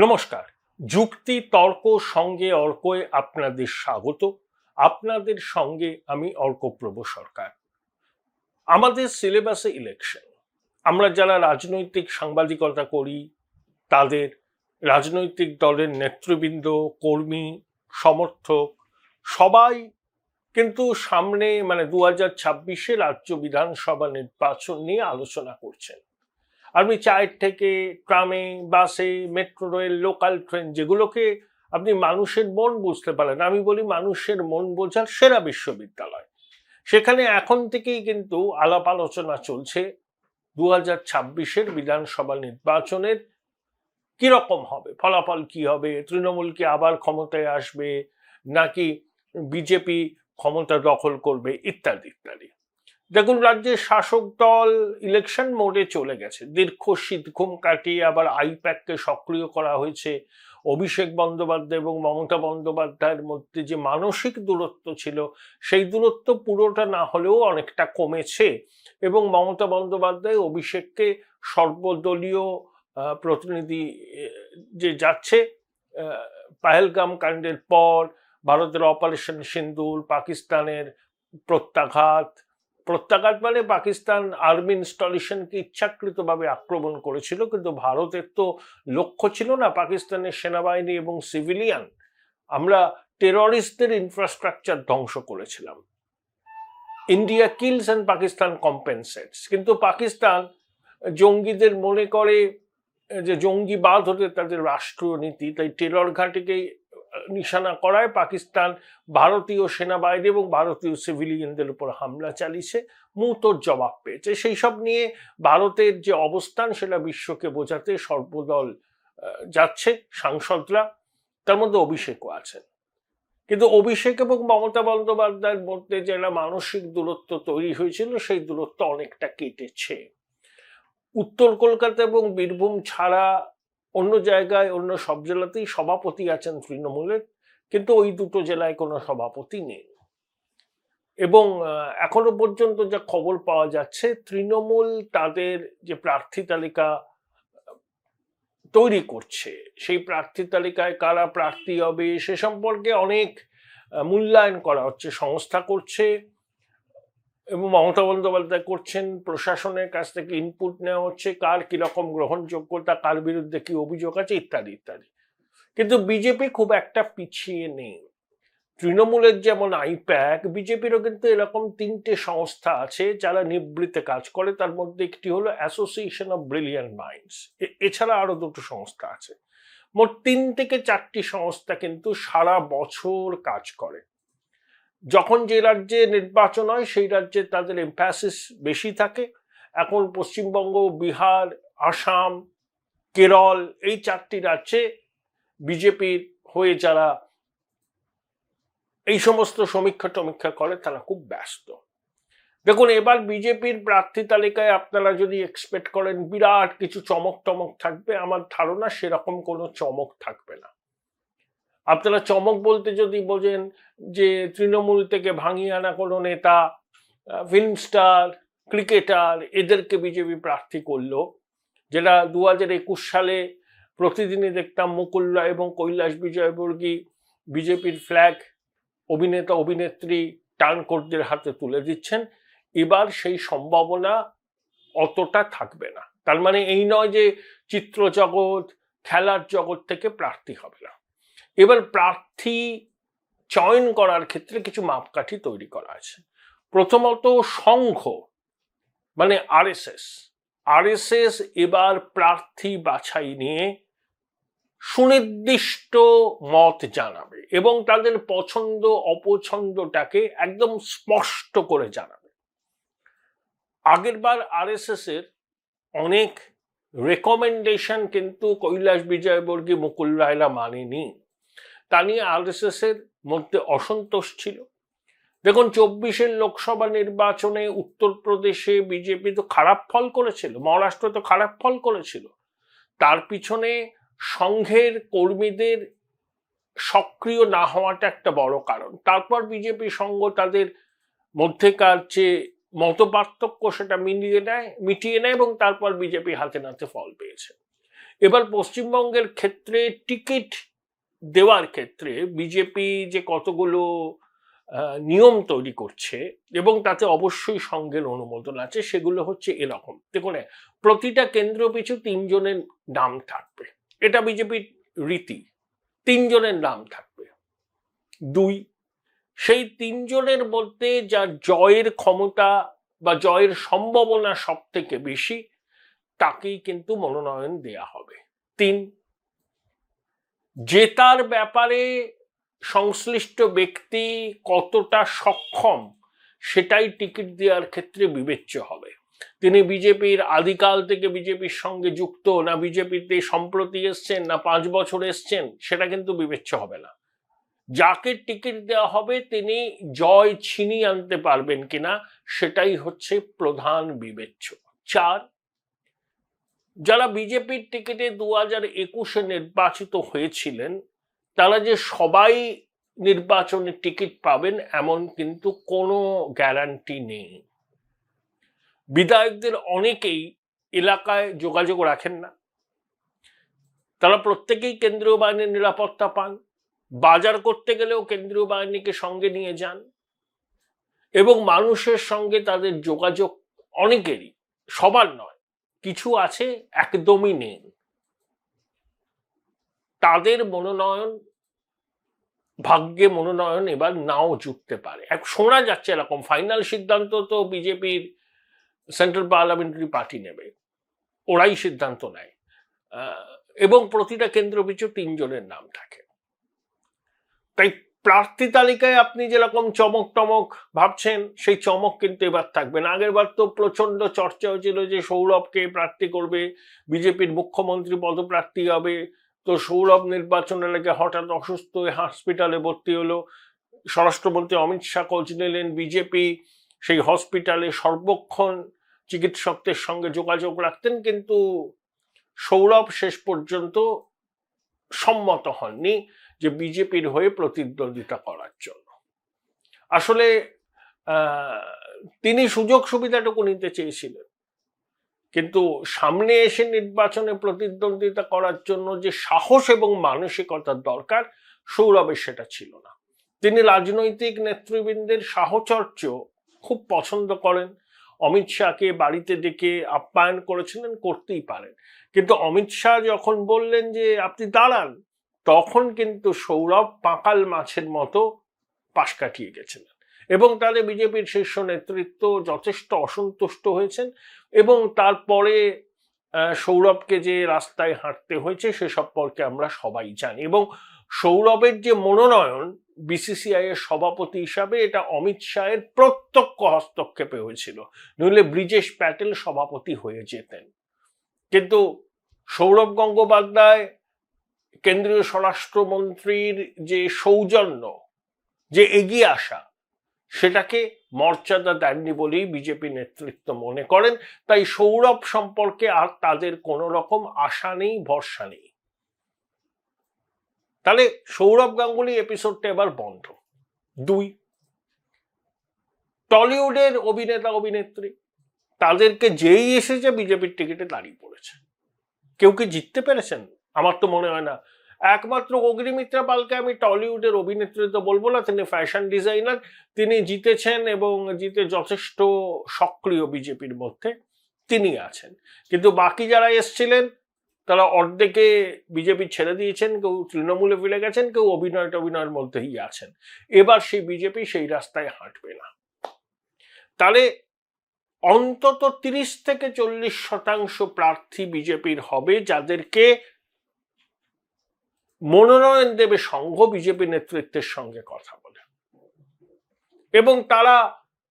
নমস্কার। যুক্তি তর্ক সঙ্গে অর্কয়ে আপনাদের স্বাগত। আপনাদের সঙ্গে আমি অর্কপ্রভ সরকার। আমাদের সিলেবাসে ইলেকশন। আমরা যারা রাজনৈতিক সাংবাদিকতা করি, তাদের রাজনৈতিক দলের নেতৃবৃন্দ, কর্মী, সমর্থক সবাই কিন্তু সামনে 2026-এ রাজ্য বিধানসভা নির্বাচন নিয়ে আলোচনা করছেন। আপনি চায়ের থেকে ট্রামে, বাসে, মেট্রো রেল, লোকাল ট্রেন, যেগুলোকে আপনি মানুষের মন বুঝতে পারেন, আমি বলি মানুষের মন বোঝার সেরা বিশ্ববিদ্যালয়, সেখানে এখন থেকেই কিন্তু আলাপ আলোচনা চলছে 2026-এর বিধানসভা নির্বাচনের কিরকম হবে, ফলাফল কি হবে, তৃণমূল কি আবার ক্ষমতায় আসবে নাকি বিজেপি ক্ষমতা দখল করবে, ইত্যাদি ইত্যাদি। দেখুন, রাজ্যের শাসক দল ইলেকশন মোডে চলে গেছে। দীর্ঘ শীতঘুম কাটিয়ে আবার আইপ্যাককে সক্রিয় করা হয়েছে। অভিষেক বন্দ্যোপাধ্যায় এবং মমতা বন্দ্যোপাধ্যায়ের মধ্যে যে মানসিক দূরত্ব ছিল, সেই দূরত্ব পুরোটা না হলেও অনেকটা কমেছে এবং মমতা বন্দ্যোপাধ্যায় অভিষেককে সর্বদলীয় প্রতিনিধি যে যাচ্ছে, পাহেলগাম কাণ্ডের পর ভারতের অপারেশন সিন্দুর, পাকিস্তানের প্রত্যাঘাত মানে পাকিস্তান আর্মি ইনস্টলেশনকে ইচ্ছাকৃতভাবে আক্রমণ করেছিল, কিন্তু ভারতের তো লক্ষ্য ছিল না পাকিস্তানের সেনাবাহিনী এবং সিভিলিয়ান। আমরা টেররিস্টদের ইনফ্রাস্ট্রাকচার ধ্বংস করেছিলাম। India kills and Pakistan compensates. কিন্তু পাকিস্তান জঙ্গিদের মনে করে যে জঙ্গিবাদ হতে তাদের রাষ্ট্রীয় নীতি, তাই টেরর ঘাঁটিকেই নিশানা করায় পাকিস্তান ভারতীয় সেনাবাহিনী এবং ভারতীয় সিভিলিয়ানদের উপর হামলা চালিয়েছে, মুহূর্তের জবাব পেয়েছে। সেই সব নিয়ে ভারতের যে অবস্থান সেটা বিশ্বকে বোঝাতে সর্বদল যাচ্ছে সাংসদরা, তার মধ্যে অভিষেকও আছেন। কিন্তু অভিষেক এবং মমতা বন্দ্যোপাধ্যায়ের মধ্যে যে একটা মানসিক দূরত্ব তৈরি হয়েছিল, সেই দূরত্ব অনেকটা কেটেছে। উত্তর কলকাতা এবং বীরভূম ছাড়া অন্য জায়গায়, অন্য সব জেলাতেই সভাপতি আছেন তৃণমূলের, কিন্তু ওই দুটো জেলায় কোনো সভাপতি নেই। এবং এখনো পর্যন্ত যা খবর পাওয়া যাচ্ছে, তৃণমূল তাদের যে প্রার্থী তালিকা তৈরি করছে, সেই প্রার্থী তালিকায় কারা প্রার্থী হবে সে সম্পর্কে অনেক মূল্যায়ন করা হচ্ছে, সংস্থা করছে এবং মমতা বন্দ্যোপাধ্যায় করছেন। প্রশাসনের কাছ থেকে ইনপুট নেওয়া হচ্ছে, কার কিরকম গ্রহণযোগ্যতা, কার বিরুদ্ধে কি অভিযোগ আছে, ইত্যাদি ইত্যাদি। কিন্তু বিজেপি খুব একটা পিছিয়ে নেই। তৃণমূলের যেমন আইপ্যাক, বিজেপিরও কিন্তু এরকম 3টে সংস্থা আছে যারা নিবৃত্তে কাজ করে। তার মধ্যে একটি হলো অ্যাসোসিয়েশন অফ ব্রিলিয়ান্ট মাইন্ডস, এছাড়া আরো 2টো সংস্থা আছে। মোট 3 থেকে 4টি সংস্থা কিন্তু সারা বছর কাজ করে। যখন যে রাজ্যে নির্বাচন হয় সেই রাজ্যে তাদের এমফ্যাসিস বেশি থাকে। এখন পশ্চিমবঙ্গ, বিহার, আসাম, কেরল, এই 4টি রাজ্যে বিজেপির হয়ে যারা এই সমস্ত সমীক্ষা টমীক্ষা করে তারা খুব ব্যস্ত। দেখুন, এবার বিজেপির প্রার্থী তালিকায় আপনারা যদি এক্সপেক্ট করেন বিরাট কিছু চমক টমক থাকবে, আমার ধারণা সেরকম কোনো চমক থাকবে না। আপনারা চমক বলতে যদি বোঝেন যে তৃণমূল থেকে ভাঙিয়ে আনা কোনো নেতা, ফিল্ম স্টার, ক্রিকেটার, এদেরকে বিজেপি প্রার্থী করলো, যেটা 2021 সালে প্রতিদিনই দেখতাম মুকুল রায় এবং কৈলাস বিজয়বর্গী বিজেপির ফ্ল্যাগ অভিনেতা অভিনেত্রী টার্নকোটদের হাতে তুলে দিচ্ছেন। এবার সেই সম্ভাবনা অতটা থাকবে না। তার মানে এই নয় যে চিত্র জগৎ, খেলার জগৎ থেকে প্রার্থী হবে না। এবার প্রার্থী চয়ন করার ক্ষেত্রে কিছু মাপকাঠি তৈরি করা আছে। প্রথমত সংঘ, মানে আরএসএস এবার প্রার্থী বাছাই নিয়ে সুনির্দিষ্ট মত জানাবে এবং তাদের পছন্দ অপছন্দটাকে একদম স্পষ্ট করে জানাবে। আগেরবার আরএসএস এর অনেক রেকমেন্ডেশন কিন্তু কৈলাস বিজয়বর্গী, মুকুল রায়রা মানেনি। তা নিয়ে আরএসএস এর মধ্যে অসন্তোষ ছিল। দেখুন, 24-এর লোকসভা নির্বাচনে উত্তরপ্রদেশে বিজেপি তো খারাপ ফল করেছিল, মহারাষ্ট্র তো খারাপ ফল করেছিল। তার পিছনে সংঘের কর্মীদের সক্রিয় না হওয়াটা একটা বড় কারণ। তারপর বিজেপি সংঘ তাদের মধ্যেকার যে মতপার্থক্য সেটা মিটিয়ে নেয় এবং তারপর বিজেপি হাতে নাতে ফল পেয়েছে। এবার পশ্চিমবঙ্গের ক্ষেত্রে টিকিট দেওয়ার ক্ষেত্রে বিজেপি যে কতগুলো নিয়ম তৈরি করছে এবং তাতে অবশ্যই সংঘের অনুমোদন আছে, সেগুলো হচ্ছে এরকম। দেখুন, প্রতিটা কেন্দ্র পিছু 3 জনের নাম থাকবে, এটা বিজেপির রীতি। 3 জনের নাম থাকবে। 2, সেই 3 জনের মধ্যে যার জয়ের ক্ষমতা বা জয়ের সম্ভাবনা সব থেকে বেশি তাকেই কিন্তু মনোনয়ন দেয়া হবে। 3, জেতার ব্যাপারে সংশ্লিষ্ট ব্যক্তি কতটা সক্ষম সেটাই টিকিট দেওয়ার ক্ষেত্রে বিবেচ্য হবে। তিনি বিজেপির আদিকাল থেকে বিজেপির সঙ্গে যুক্ত, না বিজেপিতে সম্প্রতি এসছেন, না 5 বছর এসছেন, সেটা কিন্তু বিবেচ্য হবে না। যাকে টিকিট দেওয়া হবে তিনি জয় ছিনিয়ে আনতে পারবেন কিনা সেটাই হচ্ছে প্রধান বিবেচ্য। 4, যারা বিজেপির টিকিটে 2021-এ নির্বাচিত হয়েছিলেন তারা যে সবাই নির্বাচনে টিকিট পাবেন এমন কিন্তু কোনো গ্যারান্টি নেই। বিধায়কদের অনেকেই এলাকায় যোগাযোগ রাখেন না, তারা প্রত্যেকেই কেন্দ্রীয় বাহিনীর নিরাপত্তা পান, বাজার করতে গেলেও কেন্দ্রীয় বাহিনীকে সঙ্গে নিয়ে যান, এবং মানুষের সঙ্গে তাদের যোগাযোগ অনেকেরই, সবার নয়, কিছু আছে একদমই নেই। তাদের মনোনয়ন, ভাগ্যে মনোনয়ন এবার নাও জুটতে পারে। শোনা যাচ্ছে এরকম, ফাইনাল সিদ্ধান্ত তো বিজেপির সেন্ট্রাল পার্লামেন্টারি পার্টি নেবে, ওরাই সিদ্ধান্ত নেয়, এবং প্রতিটা কেন্দ্র পিছু 3 জনের নাম থাকে। তাই প্রার্থী তালিকায় আপনি যেরকম চমক টমক ভাবছেন সেই চমক কিন্তু এবার থাকবে না। আগের বার তো প্রচন্ড চর্চা হয়েছিল যে সৌরভকে প্রার্থী করবে, বিজেপির মুখ্যমন্ত্রী পদপ্রার্থী হবে, তো সৌরভ নির্বাচনের আগে হঠাৎ অসুস্থ হয়ে হসপিটালে ভর্তি হলো। স্বরাষ্ট্রমন্ত্রী অমিত শাহ খোঁজ নিলেন, বিজেপি সেই হসপিটালে সর্বক্ষণ চিকিৎসকদের সঙ্গে যোগাযোগ রাখতেন, কিন্তু সৌরভ শেষ পর্যন্ত সম্মত হননি যে বিজেপির হয়ে প্রতিদ্বন্দ্বিতা করার জন্য। আসলে তিনি সুযোগ সুবিধাটুকু নিতে চেয়েছিলেন, কিন্তু সামনে এসে নির্বাচনে প্রতিদ্বন্দ্বিতা করার জন্য যে সাহস এবং মানসিকতার দরকার সৌরভের সেটা ছিল না। তিনি রাজনৈতিক নেতৃবৃন্দের সাহচর্য খুব পছন্দ করেন, অমিত শাহকে বাড়িতে ডেকে আপ্যায়ন করেছিলেন, করতেই পারেন, কিন্তু অমিত শাহ যখন বললেন যে আপনি দাঁড়ান, তখন কিন্তু সৌরভ পাকাল মাছের মতো পাশ কাটিয়ে গেছিলেন, এবং তাদের বিজেপির শীর্ষ নেতৃত্ব যথেষ্ট অসন্তুষ্ট হয়েছেন, এবং তারপরে সৌরভকে যে রাস্তায় হাঁটতে হয়েছে সে সম্পর্কে আমরা সবাই জানি। এবং সৌরভের যে মনোনয়ন বিসিসিআই এর সভাপতি হিসাবে, এটা অমিত শাহের প্রত্যক্ষ হস্তক্ষেপে হয়েছিল, নইলে ব্রিজেশ প্যাটেল সভাপতি হয়ে যেতেন। কিন্তু সৌরভ গঙ্গোপাধ্যায় কেন্দ্রীয় স্বরাষ্ট্রমন্ত্রীর যে সৌজন্য, যে এগিয়ে আসা, সেটাকে মর্যাদা দেননি বলেই বিজেপি নেতৃত্ব মনে করেন। তাই সৌরভ সম্পর্কে আর তাদের কোনো রকম আশা নেই, ভরসা নেই। তাহলে সৌরভ গাঙ্গুলি এপিসোডটা এবার বন্ধ। 2, টলিউডের অভিনেতা অভিনেত্রী, তাদেরকে যেই এসেছে বিজেপির টিকিটে দাঁড়িয়ে পড়েছে। কেউ কি জিততে পেরেছেন? আমার তো মনে হয় না। একমাত্র অগ্নিমিত্রা পালকে আমি টলিউডের অভিনেত্রী তো বলবো না, তিনি ফ্যাশন ডিজাইনার, তিনি জিতেছেন এবং জিতে যথেষ্ট সক্রিয় বিজেপির মধ্যে তিনি আছেন। কিন্তু বাকি যারা এসছিলেন তারা অর্ধেকে বিজেপি ছেড়ে দিয়েছেন, কেউ তৃণমূলে ফিরে গেছেন, কেউ অভিনয়ের মধ্যেই আছেন। এবার সেই বিজেপি সেই রাস্তায় হাঁটবে না। তাহলে অন্তত 30-40% প্রার্থী বিজেপির হবে যাদেরকে মনোনয়ন দেবে সংঘ বিজেপি নেতৃত্বের সঙ্গে কথা বলে, এবং তারা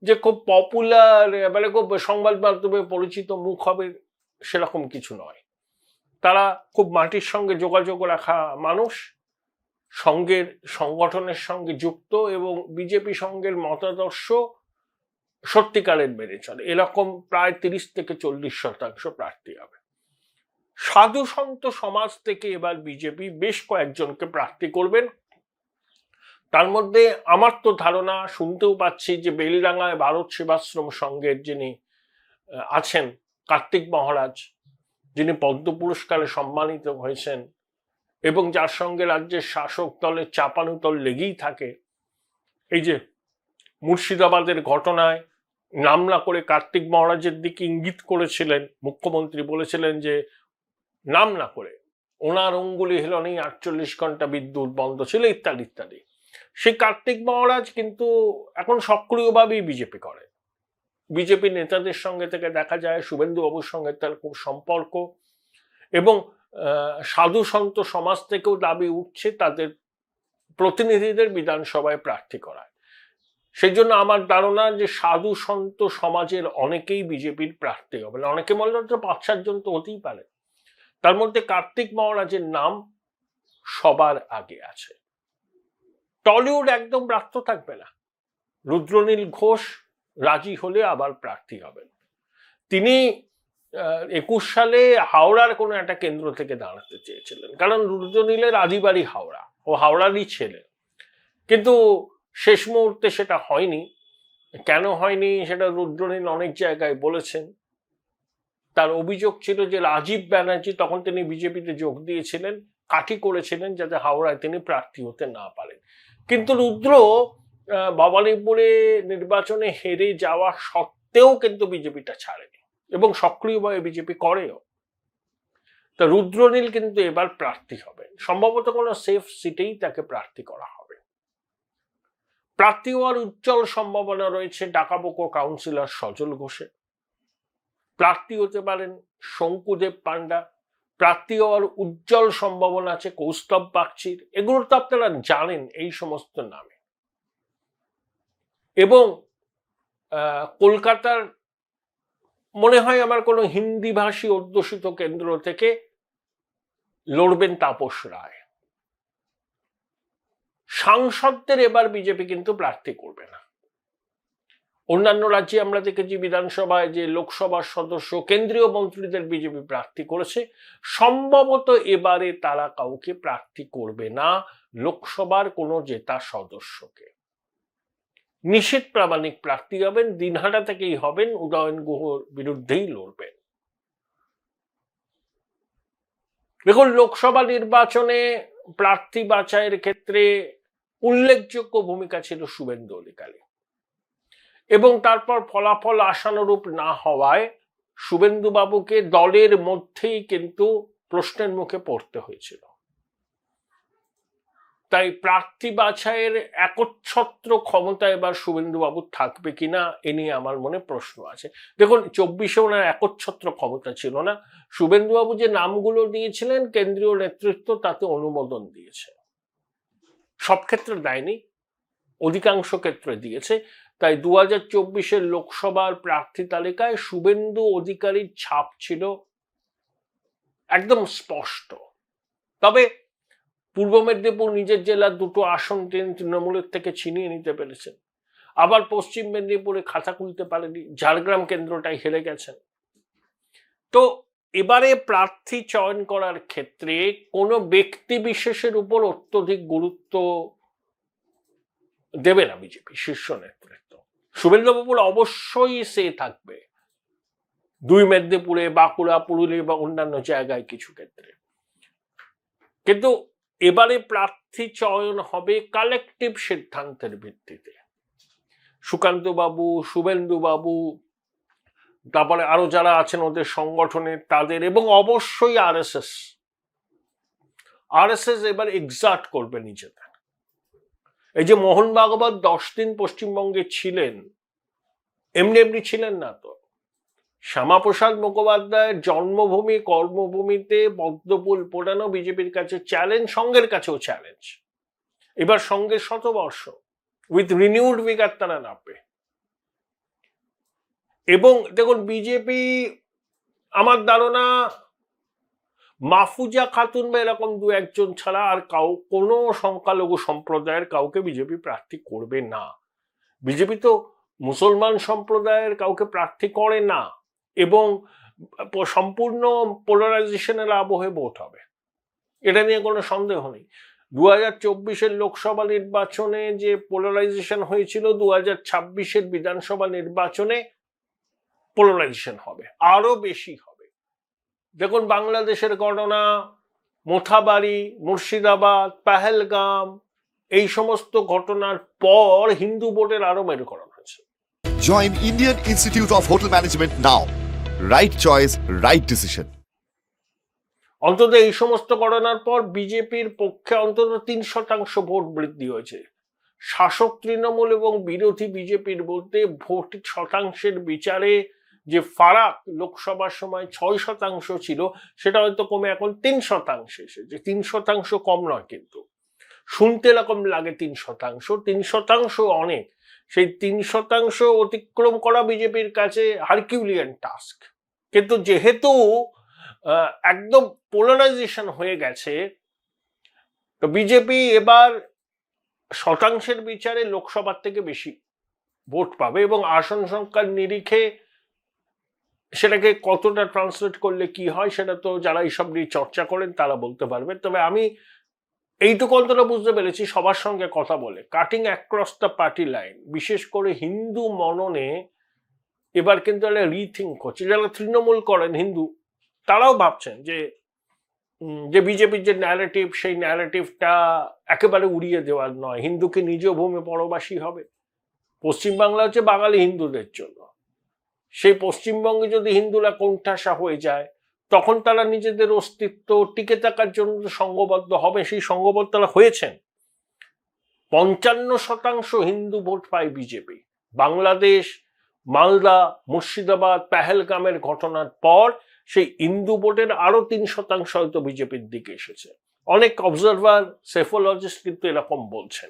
যে খুব পপুলার, মানে খুব সংবাদ মাধ্যমে পরিচিত মুখ হবে সেরকম কিছু নয়। তারা খুব মাটির সঙ্গে যোগাযোগ রাখা মানুষ, সংঘের সংগঠনের সঙ্গে যুক্ত, এবং বিজেপি সংঘের মতাদর্শ সত্যিকারের মেনে চলে, এরকম প্রায় 30-40% প্রার্থী হবে। সাধু সন্ত সমাজ থেকে এবার বিজেপি বেশ কয়েকজনকে প্রার্থী করবেন। তার মধ্যে আমার তো ধারণা, শুনতেও পাচ্ছি যে বেলডাঙ্গায় ভারত সেবাশ্রম সংঘের যিনি আছেন কার্তিক মহারাজ, যিনি পদ্ম পুরস্কারে সম্মানিত হয়েছেন এবং যার সঙ্গে রাজ্যের শাসক দলের চাপানুতল লেগেই থাকে। এই যে মুর্শিদাবাদের ঘটনায় নাম না করে কার্তিক মহারাজের দিকে ইঙ্গিত করেছিলেন মুখ্যমন্ত্রী, বলেছিলেন যে নাম না করে ওনার অঙ্গুলি হেলনেই 48 ঘন্টা বিদ্যুৎ বন্ধ ছিল, ইত্যাদি ইত্যাদি। সেই কার্তিক মহারাজ কিন্তু এখন সক্রিয়ভাবেই বিজেপি করে। বিজেপি নেতাদের সঙ্গে থেকে দেখা যায় শুভেন্দু বাবুর সঙ্গে তার খুব সম্পর্ক, এবং সাধু সন্ত সমাজ থেকেও দাবি উঠছে তাদের প্রতিনিধিদের বিধানসভায় প্রার্থী করায়। সেই জন্য আমার ধারণা যে সাধু সন্ত সমাজের অনেকেই বিজেপির প্রার্থী হবে, অনেকে বলে 5-7 জন তো হতেই পারে, তার মধ্যে কার্তিক মহারাজের নাম সবার আগে আছে। টলিউড একদম ব্যর্থ থাকবে না, রুদ্রনীল ঘোষ রাজি হলে আবার প্রার্থী হবেন। তিনি 21 সালে হাওড়ার কোনো একটা কেন্দ্র থেকে দাঁড়াতে চেয়েছিলেন, কারণ রুদ্রনীলের আদিবাড়ি হাওড়া, ও হাওড়ারই ছেলে, কিন্তু শেষ মুহূর্তে সেটা হয়নি। কেন হয়নি সেটা রুদ্রনীল অনেক জায়গায় বলেছেন। তার অভিযোগ ছিল যে রাজীব ব্যানার্জি, তখন তিনি বিজেপিতে যোগ দিয়েছিলেন, কাঠি করেছিলেন যাতে হাওড়ায় তিনি প্রার্থী হতে না পারেন। কিন্তু রুদ্র ভবানীপুরে নির্বাচনে হেরে যাওয়া সত্ত্বেও কিন্তু বিজেপিটা ছাড়েনি এবং সক্রিয়ভাবে বিজেপি করেও। তা রুদ্রনীল কিন্তু এবার প্রার্থী হবেন, সম্ভবত কোনো সেফ সিটেই তাকে প্রার্থী করা হবে। প্রার্থী হওয়ার উজ্জ্বল সম্ভাবনা রয়েছে ডাকাবোকো কাউন্সিলর সজল ঘোষের, প্রার্থী হতে পারেন শঙ্কুদেব পান্ডা, প্রার্থী হওয়ার উজ্জ্বল সম্ভাবনা আছে কৌস্তব বাগচির। এগুলো তো আপনারা জানেন এই সমস্ত নামে। এবং কলকাতার মনে হয় আমার কোনো হিন্দি ভাষী অধ্যুষিত কেন্দ্র থেকে লড়বেন তাপস রায়। সাংসদদের এবার বিজেপি কিন্তু প্রার্থী করবে না। অন্যান্য রাজ্যে আমরা দেখেছি বিধানসভায় যে লোকসভার সদস্য, কেন্দ্রীয় মন্ত্রীদের বিজেপি প্রার্থী করেছে, সম্ভবত এবারে তারা কাউকে প্রার্থী করবে না লোকসভার কোনো জেতা সদস্যকে। নিশীথ প্রামাণিক প্রার্থী হবেন, দিনহাটা থেকেই হবেন, উদয়ন গুহর বিরুদ্ধেই লড়বেন। দেখুন, লোকসভা নির্বাচনে প্রার্থী বাছাইয়ের ক্ষেত্রে উল্লেখযোগ্য ভূমিকা ছিল শুভেন্দু অধিকারী, এবং তারপর ফলাফল আশানুরূপ না হওয়ায় শুভেন্দু বাবুকে দলের মধ্যেই কিন্তু প্রশ্নের মুখে পড়তে হয়েছিল। তাই প্রার্থী বাছাইয়ের একচ্ছত্র ক্ষমতা এবার শুভেন্দু বাবু থাকবে কিনা এ নিয়ে আমার মনে প্রশ্ন আছে। দেখুন, 24-এ ওনার একচ্ছত্র ক্ষমতা ছিল না। শুভেন্দু বাবু যে নামগুলো দিয়েছিলেন কেন্দ্রীয় নেতৃত্ব তাতে অনুমোদন দিয়েছে, সব ক্ষেত্রে দেয়নি, অধিকাংশ ক্ষেত্রে দিয়েছে। তাই 2024-এর লোকসভার প্রার্থী তালিকায় শুভেন্দু অধিকারীর ছাপ ছিল একদম স্পষ্ট। তবে পূর্ব মেদিনীপুর নিজের জেলার 2টো আসন তিনি তৃণমূলের থেকে ছিনিয়ে নিতে পেরেছেন, আবার পশ্চিম মেদিনীপুরে খাতা খুলতে পারেনি, ঝাড়গ্রাম কেন্দ্রটাই হেরে গেছেন। তো এবারে প্রার্থী চয়ন করার ক্ষেত্রে কোনো ব্যক্তি বিশেষের উপর অত্যধিক গুরুত্ব দেবে না বিজেপি শীর্ষ নেতৃত্ব। শুভেন্দু বাবুর অবশ্যই সে থাকবে 2 মেদিনীপুরে, বাঁকুড়া, পুরুলিয়া বা অন্যান্য জায়গায় কিছু ক্ষেত্রে, কিন্তু এবারে প্রার্থী চয়ন হবে কালেকটিভ সিদ্ধান্তের ভিত্তিতে। সুকান্ত বাবু, শুভেন্দু বাবু, তারপরে আরো যারা আছেন ওদের সংগঠনের তাদের, এবং অবশ্যই আরএসএস এবার এক্সার্ট করবে নিজেদের। এই যে মোহন ভাগবত 10 দিন পশ্চিমবঙ্গে ছিলেন, এমনি এমনি ছিলেন না তো। শ্যামাপ্রসাদ মুখোপাধ্যায়ের জন্মভূমি কর্মভূমিতে পদ্মফুল ফোটানো বিজেপির কাছে চ্যালেঞ্জ, সঙ্গের কাছেও চ্যালেঞ্জ। এবার সঙ্গের 100 বর্ষ উইথ রিনিউড ভিগার তারা নামবে। এবং দেখুন, বিজেপি আমার ধারণা মাহফুজা খাতুন বা এরকম 2-1 জন ছাড়া আর কোনো সংখ্যালঘু সম্প্রদায়ের কাউকে বিজেপি প্রার্থী করবে না। বিজেপি তো মুসলমান সম্প্রদায়ের কাউকে প্রার্থী করে না, এবং সম্পূর্ণ পোলারাইজেশনের আবহে ভোট হবে, এটা নিয়ে কোনো সন্দেহ নেই। 2024-এর লোকসভা নির্বাচনে যে পোলারাইজেশন হয়েছিল, 2026-এর বিধানসভা নির্বাচনে পোলারাইজেশন হবে, আরো বেশি হবে। দেখুন, বাংলাদেশের ঘটনা, মোথাবাড়ি, মুর্শিদাবাদ, পেহেলগাম, এই সমস্ত ঘটনার পর হিন্দু ভোটের আরো মেরুকরণ হয়েছে। Join Indian Institute of Hotel Management now. Right choice, right decision. অন্তত এই সমস্ত ঘটনার পর বিজেপির পক্ষে অন্তত 3% ভোট বৃদ্ধি হয়েছে। শাসক তৃণমূল এবং বিরোধী বিজেপির মধ্যে ভোট শতাংশের বিচারে যে ফারাক লোকসভার সময় 6% ছিল, সেটা হয়তো কমে এখন 3% এসেছে। 3% কম নয়, কিন্তু শুনতে এরকম লাগে 3%। 3% অনেক। সেই 3% অতিক্রম করা বিজেপির কাছে হারকিউলিয়ান টাস্ক। কিন্তু যেহেতু একদম পোলারাইজেশন হয়ে গেছে, তো বিজেপি এবার শতাংশের বিচারে লোকসভার থেকে বেশি ভোট পাবে, এবং আসন সংখ্যার নিরিখে সেটাকে কতটা ট্রান্সলেট করলে কি হয় সেটা তো যারা এইসব নিয়ে চর্চা করেন তারা বলতে পারবে। তবে আমি এইটুকু অন্তত বুঝতে পেরেছি, সবার সঙ্গে কথা বলে, cutting across the party line, বিশেষ করে হিন্দু মননে এবার কিন্তু একটা রিথিঙ্ক হচ্ছে। যারা তৃণমূল করেন হিন্দু, তারাও ভাবছেন যে বিজেপির যে ন্যারেটিভ, সেই ন্যারেটিভটা একেবারে উড়িয়ে দেওয়ার নয়। হিন্দুকে নিজ ভূমি পরবাসী হবে। পশ্চিমবাংলা হচ্ছে বাঙালি হিন্দুদের জন্য। সেই পশ্চিমবঙ্গে যদি হিন্দুরা কোণঠাসা হয়ে যায়, তখন তারা নিজেদের অস্তিত্ব টিকে থাকার জন্য সংঘবদ্ধ হবে। সেই সংঘবদ্ধ তারা হয়েছেন। 55% হিন্দু ভোট পায় বিজেপি। বাংলাদেশ, মালদা, মুর্শিদাবাদ, পেহেলগামের ঘটনার পর সেই হিন্দু ভোটের আরো 3% হয়তো বিজেপির দিকে এসেছে। অনেক অবজারভার, সেফোলজিস্ট কিন্তু এরকম বলছেন।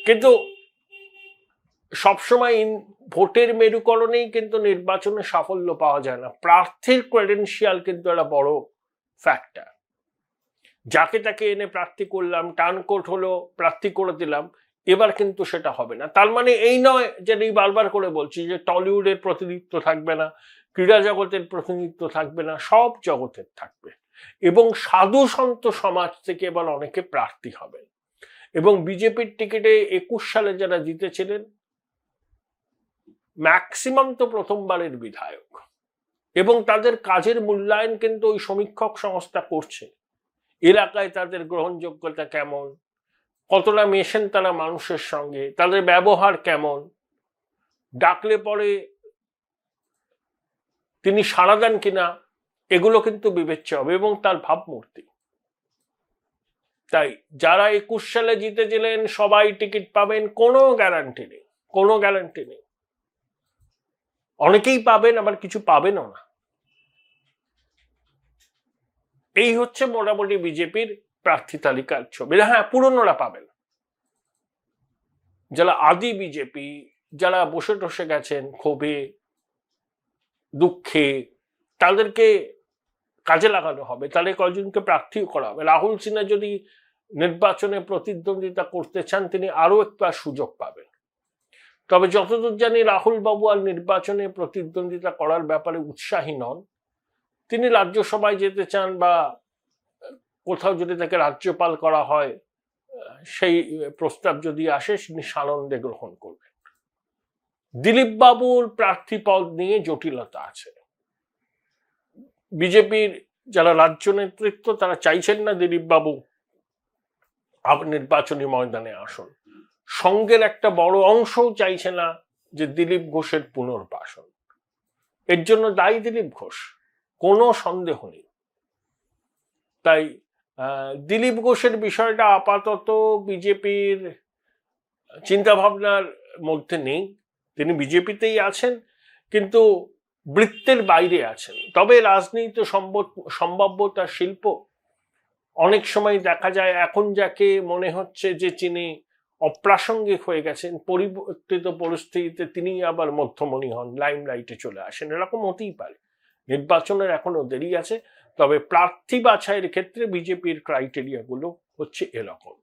কিন্তু সবসময় ভোটের মেরুকরণেই কিন্তু নির্বাচনে সাফল্য পাওয়া যায় না। প্রার্থীর ক্রেডেনশিয়াল কিন্তু একটা বড় ফ্যাক্টর। যাকে তাকে এনে প্রার্থী করলাম, টার্নকোট হলো, প্রার্থী করে দিলাম, এবার কিন্তু সেটা হবে না। তার মানে এই নয় যে এই বারবার করে বলছি যে টলিউডের প্রতিনিধিত্ব থাকবে না, ক্রীড়া জগতের প্রতিনিধিত্ব থাকবে না, সব জগতের থাকবে। এবং সাধু সন্ত সমাজ থেকে এবার অনেকে প্রার্থী হবেন। এবং বিজেপির টিকিটে 21 সালে যারা জিতেছিলেন, ম্যাক্সিমাম তো প্রথমবারের বিধায়ক, এবং তাদের কাজের মূল্যায়ন কিন্তু ওই সমীক্ষক সংস্থা করছে। এলাকায় তাদের গ্রহণযোগ্যতা কেমন, কতটা মেশেন তারা মানুষের সঙ্গে, তাদের ব্যবহার কেমন, ডাকলে পরে তিনি সাড়া দেন কিনা, এগুলো কিন্তু বিবেচ্য হবে, এবং তার ভাবমূর্তি। তাই যারা 21 সালে জিতেছিলেন সবাই টিকিট পাবেন, কোনো গ্যারান্টি নেই, কোনো গ্যারান্টি নেই। অনেকেই পাবেন, আবার কিছু পাবেনও না। এই হচ্ছে মোটামুটি বিজেপির প্রার্থী তালিকার ছবি। হ্যাঁ, পুরনোরা পাবেন। যারা আদি বিজেপি, যারা বসে টসে গেছেন ক্ষোভে, দুঃখে, তাদেরকে কাজে লাগানো হবে। তাদের কয়েকজনকে প্রার্থীও করা হবে। রাহুল সিনহা যদি নির্বাচনে প্রতিদ্বন্দ্বিতা করতে চান, তিনি আরো একটা সুযোগ পাবেন। তবে যতদূর জানি রাহুল বাবু আর নির্বাচনে প্রতিদ্বন্দ্বিতা করার ব্যাপারে উৎসাহী নন। তিনি রাজ্যসভায় যেতে চান, বা কোথাও যদি তাকে রাজ্যপাল করা হয়, সেই প্রস্তাব যদি আসে তিনি সানন্দে গ্রহণ করবেন। দিলীপ বাবুর প্রার্থী পদ নিয়ে জটিলতা আছে। বিজেপির যারা রাজ্য নেতৃত্ব তারা চাইছেন না দিলীপ বাবু নির্বাচনী ময়দানে আসুন। সঙ্গের একটা বড় অংশও চাইছে না যে দিলীপ ঘোষের পুনর্বাসন। এর জন্য দায়ী দিলীপ ঘোষ, কোনো সন্দেহ নেই। তাই দিলীপ ঘোষের বিষয়টা আপাতত বিজেপির চিন্তা ভাবনার মধ্যে নেই। তিনি বিজেপিতেই আছেন, কিন্তু বৃত্তের বাইরে আছেন। তবে রাজনীতি সম্ভাব্যতা শিল্প, অনেক সময় দেখা যায় এখন যাকে মনে হচ্ছে যে তিনি অপ্রাসঙ্গিক হয়ে গেছেন, পরিবর্তিত পরিস্থিতিতে তিনি আবার মধ্যমণি হন, লাইমলাইটে চলে আসেন। এরকম হতেই পারে। নির্বাচনের এখনো দেরি আছে। তবে প্রার্থী বাছাইয়ের ক্ষেত্রে বিজেপির ক্রাইটেরিয়াগুলো হচ্ছে এরকম।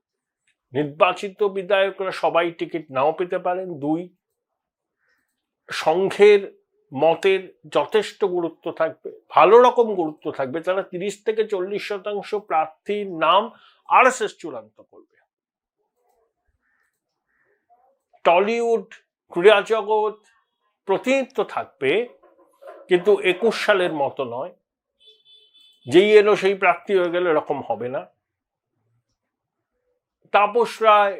নির্বাচিত বিধায়করা সবাই টিকিট নাও পেতে পারেন। 2, সংঘের মতের যথেষ্ট গুরুত্ব থাকবে, ভালো রকম গুরুত্ব থাকবে। তারা 30 থেকে 40% প্রার্থীর নাম আরএসএস চূড়ান্ত করবে। টলিউড, ক্রীড়া জগৎ প্রতিনিধিত্ব থাকবে, কিন্তু 21 সালের মতো নয়। যেই এলো সেই প্রার্থী হয়ে গেল, এরকম হবে না। তাপস রায়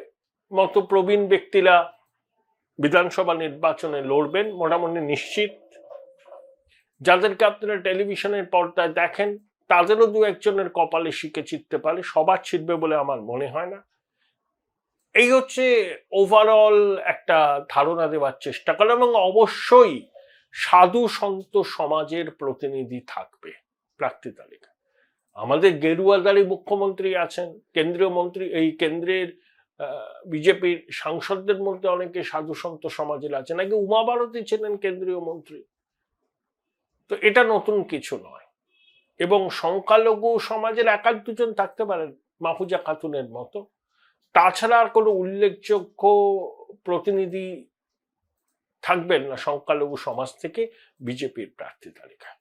মতো প্রবীণ ব্যক্তিরা বিধানসভা নির্বাচনে লড়বেন মোটামুটি নিশ্চিত। যাদেরকে আপনারা টেলিভিশনের পর্দায় দেখেন তাদেরও দু একজনের কপালে শিখে চিনতে পারে, সবার ছিটবে বলে আমার মনে হয় না। এই হচ্ছে ওভারঅল একটা ধারণা দেওয়ার চেষ্টা করে, এবং অবশ্যই সাধু সন্ত সমাজের প্রতিনিধি থাকবে প্রার্থী তালিকা। আমাদের গেরুয়াদারি মুখ্যমন্ত্রী আছেন, কেন্দ্রীয় মন্ত্রী, এই কেন্দ্রের বিজেপির সাংসদদের মধ্যে অনেকে সাধু সন্ত সমাজের আছেন, আগে উমা ভারতী ছিলেন কেন্দ্রীয় মন্ত্রী। তো এটা নতুন কিছু নয়। এবং সংখ্যালঘু সমাজের এক আধ দুজন থাকতে পারেন মাহফুজা খাতুনের মতো, তাছাড়া আর কোনো উল্লেখযোগ্য প্রতিনিধি থাকবেন না সংখ্যালঘু সমাজ থেকে বিজেপির প্রার্থী তালিকায়।